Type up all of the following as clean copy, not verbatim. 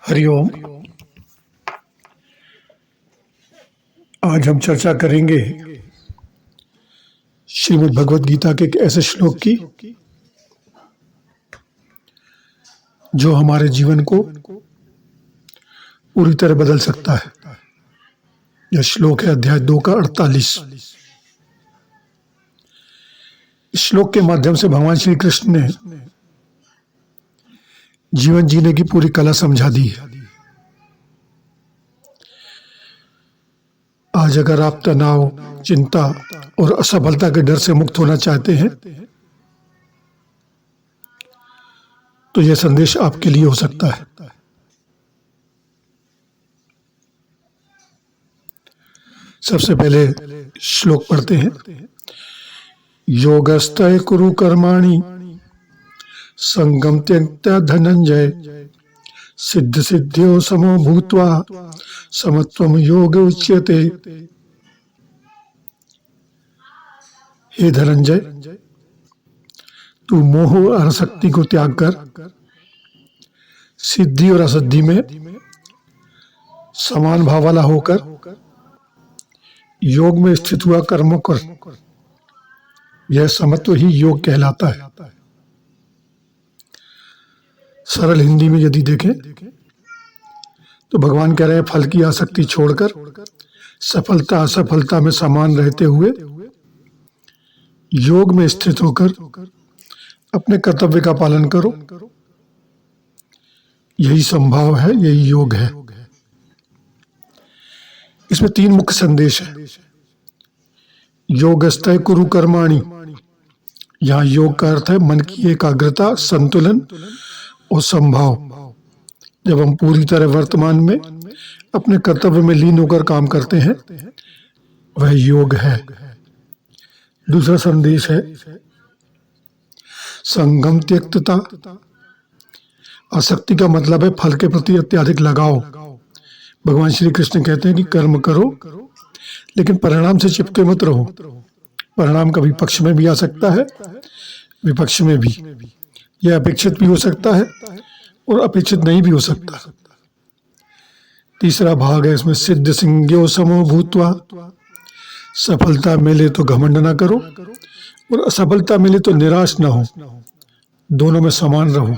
हरिओम। आज हम चर्चा करेंगे श्रीमद् भगवद गीता के एक ऐसे श्लोक की जो हमारे जीवन को पूरी तरह बदल सकता है। यह श्लोक है अध्याय 2 का 48। इस श्लोक के माध्यम से भगवान श्री कृष्ण ने जीवन जीने की पूरी कला समझा दी है। आज अगर आप तनाव, चिंता और असफलता के डर से मुक्त होना चाहते हैं तो यह संदेश आपके लिए हो सकता है। सबसे पहले श्लोक पढ़ते हैं। योगस्थय कुरु कर्माणि संगम त्यक्त्वा धनंजय सिद्ध सिद्ध्यो समो भूत्वा समत्वम योग उच्यते। हे धनंजय, तू मोह और आसक्ति को त्याग कर सिद्धि और असद्धि में समान भाव वाला होकर योग में स्थित हुआ कर्म कर। यह समत्व ही योग कहलाता है। सरल हिंदी में यदि देखें तो भगवान कह रहे हैं फल की आसक्ति छोड़कर सफलता असफलता में समान रहते हुए योग में स्थित होकर अपने कर्तव्य का पालन करो। यही संभाव है, यही योग है। इसमें 3 मुख्य संदेश है। योगस्थय कुरु कर्माणि, यहाँ योग का अर्थ है मन की एकाग्रता, संतुलन और संभाव। जब हम पूरी तरह वर्तमान में अपने कर्तव्य में लीन होकर काम करते हैं वह योग है। दूसरा संदेश है संगम त्यक्तता। आसक्ति का मतलब है फल के प्रति अत्यधिक लगाव। भगवान श्री कृष्ण कहते हैं कि कर्म करो लेकिन परिणाम से चिपके मत रहो। परिणाम कभी पक्ष में भी आ सकता है, विपक्ष में भी। यह अपेक्षित भी हो सकता है और अपेक्षित नहीं भी हो सकता। तीसरा भाग है इसमें सिद्ध सिंज्ञो समो भूत्वा। सफलता मिले तो घमंड ना करो और असफलता मिले तो निराश ना हो। दोनों में समान रहो।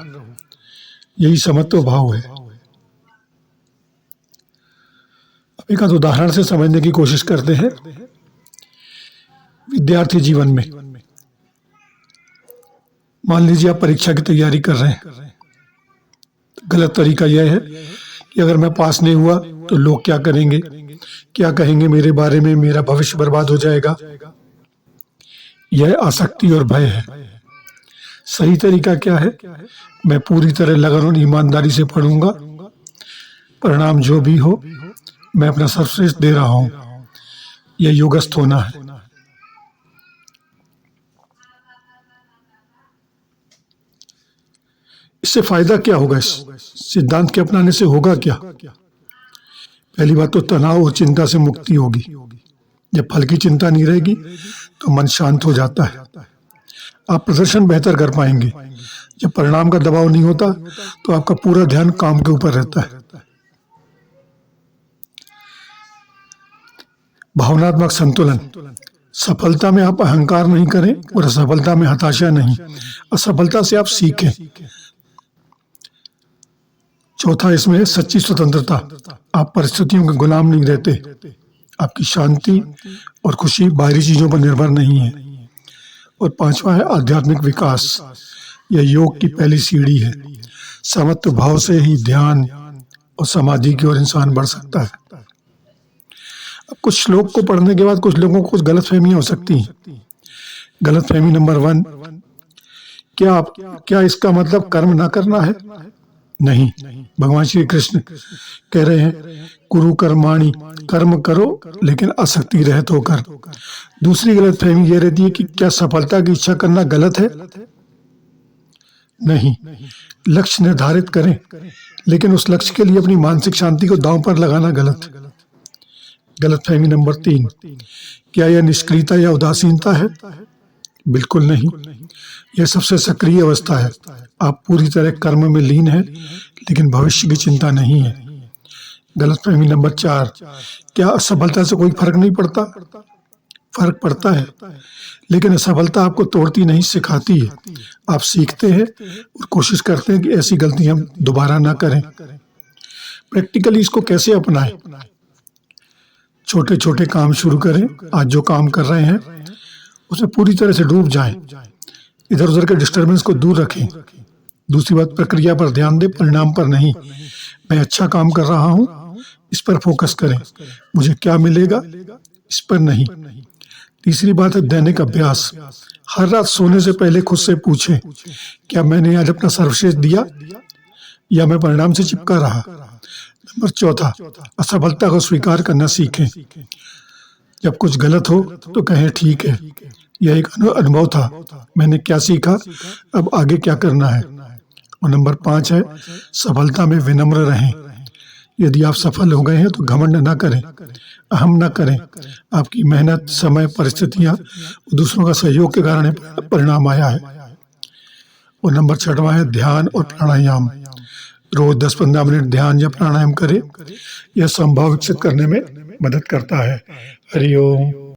यही समत्व भाव है। अब एक उदाहरण से समझने की कोशिश करते हैं। विद्यार्थी जीवन में मान लीजिए आप परीक्षा की तैयारी कर रहे हैं। गलत तरीका यह है कि अगर मैं पास नहीं हुआ तो लोग क्या करेंगे, क्या कहेंगे मेरे बारे में, मेरा भविष्य बर्बाद हो जाएगा। यह आसक्ति और भय है। सही तरीका क्या है? मैं पूरी तरह लगन और ईमानदारी से पढ़ूंगा। परिणाम जो भी हो मैं अपना सर्वश्रेष्ठ दे रहा हूं। यह योगस्थ होना है। इससे फायदा क्या होगा? इस सिद्धांत के अपनाने से होगा क्या? पहली बात तो तनाव और चिंता से मुक्ति होगी। जब फल की चिंता नहीं रहेगी तो मन शांत हो जाता है। आप प्रदर्शन बेहतर कर पाएंगे। जब परिणाम का दबाव नहीं होता तो आपका पूरा ध्यान काम के ऊपर रहता है। भावनात्मक संतुलन। सफलता में आप अहंकार नहीं करें और असफलता में हताशा नहीं। असफलता से आप सीखें। चौथा इसमें है सच्ची स्वतंत्रता। आप परिस्थितियों के गुलाम नहीं रहते। आपकी शांति और खुशी बाहरी चीजों पर निर्भर नहीं है। और 5वां है आध्यात्मिक विकास। यह योग की पहली सीढ़ी है। समत्व भाव से ही ध्यान और समाधि की ओर इंसान बढ़ सकता है। अब कुछ श्लोक को पढ़ने के बाद कुछ लोगों को कुछ गलतफहमियां हो सकती हैं। गलतफहमी नंबर 1, क्या इसका मतलब कर्म ना करना है? नहीं। भगवान श्री कृष्ण कह रहे हैं कुरु कर्माणि, कर्म करो लेकिन आसक्ति रहित होकर। दूसरी गलतफहमी यह रहती है कि क्या सफलता की इच्छा करना गलत है? नहीं। लक्ष्य निर्धारित करें लेकिन उस लक्ष्य के लिए अपनी मानसिक शांति को दांव पर लगाना गलत है। गलतफहमी नंबर 3, क्या यह निष्क्रियता या उदासीनता है? बिल्कुल नहीं। यह सबसे सक्रिय अवस्था है। आप पूरी तरह कर्म में लीन हैं लेकिन भविष्य की चिंता नहीं है। गलतफहमी नंबर 4, क्या असफलता से कोई फर्क नहीं पड़ता? फर्क पड़ता है, लेकिन असफलता आपको तोड़ती नहीं, सिखाती है। आप सीखते हैं और कोशिश करते हैं कि ऐसी गलती हम दोबारा ना करें। प्रैक्टिकली इसको कैसे अपनाएं? छोटे छोटे काम शुरू करें। आज जो काम कर रहे हैं उसमें पूरी तरह से डूब जाएं। इधर उधर के डिस्टर्बेंस को दूर रखें। दूसरी बात, प्रक्रिया पर ध्यान दें, परिणाम पर नहीं। मैं अच्छा काम कर रहा हूँ, इस पर फोकस करें। मुझे क्या मिलेगा, इस पर नहीं। तीसरी बात है दैनिक अभ्यास। हर रात सोने से पहले खुद से पूछें, क्या मैंने आज अपना सर्वश्रेष्ठ दिया या मैं परिणाम से चिपका रहा? नंबर 4, असफलता को स्वीकार करना सीखें। जब कुछ गलत हो तो कहें ठीक है, यह एक अनुभव था, मैंने क्या सीखा, अब आगे क्या करना है। और नंबर 5 है सफलता में विनम्र रहें। यदि आप सफल हो गए हैं तो घमंड ना करें, अहम ना करें। आपकी मेहनत, समय, परिस्थितियां, दूसरों का सहयोग के कारण परिणाम आया है। और नंबर 6 है ध्यान और प्राणायाम। रोज 10-15 मिनट ध्यान या प्राणायाम करें। यह संभव विकसित करने में मदद करता है। हरि ओम।